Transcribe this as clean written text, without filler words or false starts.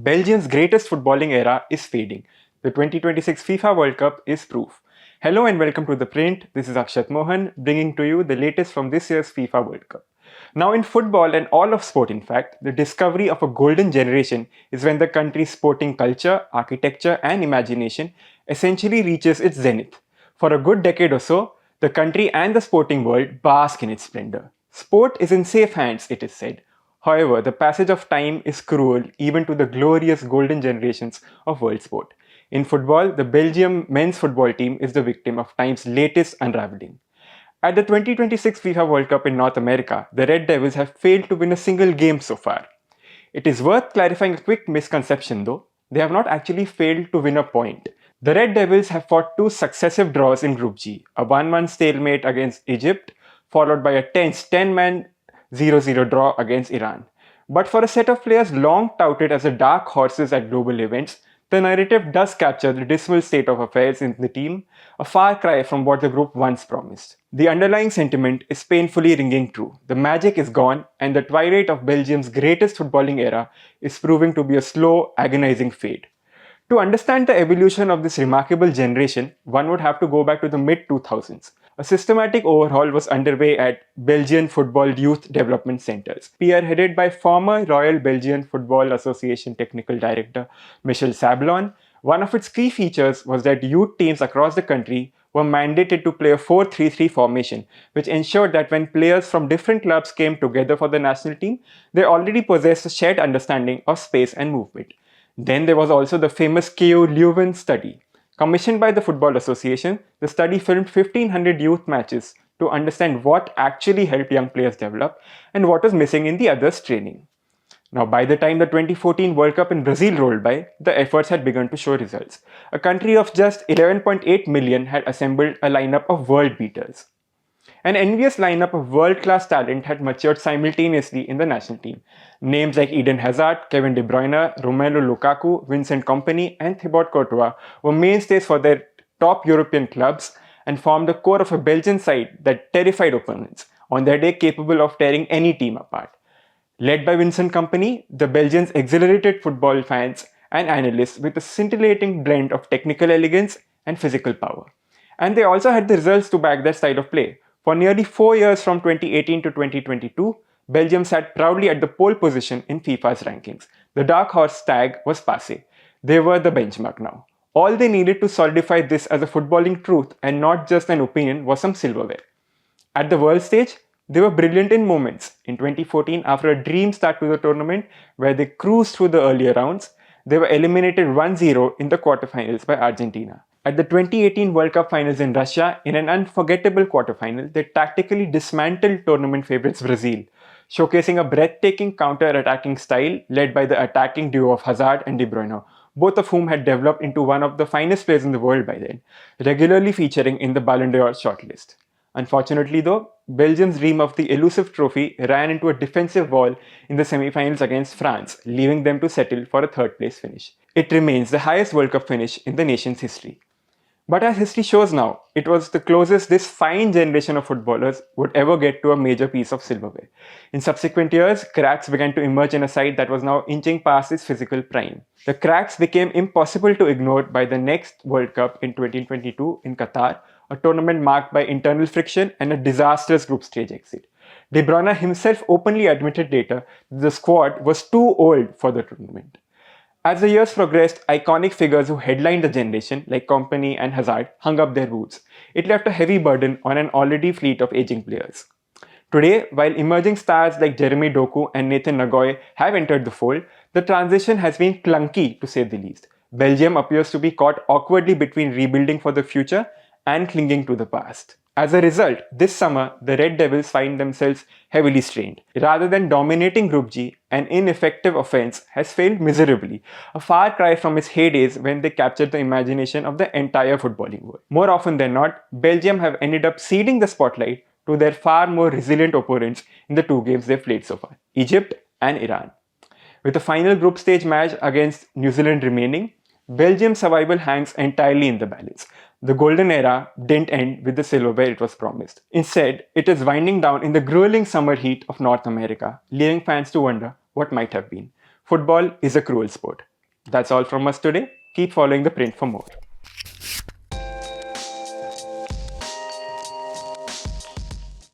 Belgium's greatest footballing era is fading. The 2026 FIFA World Cup is proof. Hello and welcome to ThePrint. This is Akshat Mohan bringing to you the latest from this year's FIFA World Cup. Now, in football and all of sport, in fact, the discovery of a golden generation is when the country's sporting culture, architecture, and imagination essentially reaches its zenith. For a good decade or so, the country and the sporting world bask in its splendor. Sport is in safe hands, it is said. However, the passage of time is cruel even to the glorious golden generations of world sport. In football, the Belgium men's football team is the victim of time's latest unraveling. At the 2026 FIFA World Cup in North America, the Red Devils have failed to win a single game so far. It is worth clarifying a quick misconception though. They have not actually failed to win a point. The Red Devils have fought two successive draws in Group G, a 1-1 stalemate against Egypt, followed by a tense 10-man 0-0 draw against Iran. But for a set of players long touted as the dark horses at global events, the narrative does capture the dismal state of affairs in the team, a far cry from what the group once promised. The underlying sentiment is painfully ringing true. The magic is gone, and the twilight of Belgium's greatest footballing era is proving to be a slow, agonizing fade. To understand the evolution of this remarkable generation, one would have to go back to the mid-2000s. A systematic overhaul was underway at Belgian football youth development centers, spearheaded by former Royal Belgian Football Association Technical Director Michel Sablon. One of its key features was that youth teams across the country were mandated to play a 4-3-3 formation, which ensured that when players from different clubs came together for the national team, they already possessed a shared understanding of space and movement. Then there was also the famous KO Leuven study. Commissioned by the Football Association, the study filmed 1500 youth matches to understand what actually helped young players develop and what was missing in the others' training. Now, by the time the 2014 World Cup in Brazil rolled by, the efforts had begun to show results. A country of just 11.8 million had assembled a lineup of world beaters. An envious lineup of world-class talent had matured simultaneously in the national team. Names like Eden Hazard, Kevin De Bruyne, Romelu Lukaku, Vincent Kompany, and Thibaut Courtois were mainstays for their top European clubs and formed the core of a Belgian side that terrified opponents, on their day capable of tearing any team apart. Led by Vincent Kompany, the Belgians exhilarated football fans and analysts with a scintillating blend of technical elegance and physical power. And they also had the results to back their style of play. For nearly 4 years from 2018 to 2022, Belgium sat proudly at the pole position in FIFA's rankings. The dark horse tag was passé. They were the benchmark now. All they needed to solidify this as a footballing truth and not just an opinion was some silverware. At the world stage, they were brilliant in moments. In 2014, after a dream start to the tournament where they cruised through the earlier rounds, they were eliminated 1-0 in the quarterfinals by Argentina. At the 2018 World Cup finals in Russia, in an unforgettable quarterfinal, they tactically dismantled tournament favourites Brazil, showcasing a breathtaking counter-attacking style led by the attacking duo of Hazard and De Bruyne, both of whom had developed into one of the finest players in the world by then, regularly featuring in the Ballon d'Or shortlist. Unfortunately though, Belgium's dream of the elusive trophy ran into a defensive wall in the semi-finals against France, leaving them to settle for a third-place finish. It remains the highest World Cup finish in the nation's history. But as history shows now, it was the closest this fine generation of footballers would ever get to a major piece of silverware. In subsequent years, cracks began to emerge in a side that was now inching past its physical prime. The cracks became impossible to ignore by the next World Cup in 2022 in Qatar, a tournament marked by internal friction and a disastrous group stage exit. De Bruyne himself openly admitted later that the squad was too old for the tournament. As the years progressed, iconic figures who headlined the generation, like Kompany and Hazard, hung up their boots. It left a heavy burden on an already fleet of aging players. Today, while emerging stars like Jeremy Doku and Nathan Nagoy have entered the fold, the transition has been clunky to say the least. Belgium appears to be caught awkwardly between rebuilding for the future and clinging to the past. As a result, this summer, the Red Devils find themselves heavily strained. Rather than dominating Group G, an ineffective offense has failed miserably, a far cry from its heydays when they captured the imagination of the entire footballing world. More often than not, Belgium have ended up ceding the spotlight to their far more resilient opponents in the two games they've played so far, Egypt and Iran. With the final group stage match against New Zealand remaining, Belgium's survival hangs entirely in the balance. The golden era didn't end with the silverware it was promised. Instead, it is winding down in the grueling summer heat of North America, leaving fans to wonder what might have been. Football is a cruel sport. That's all from us today. Keep following The Print for more.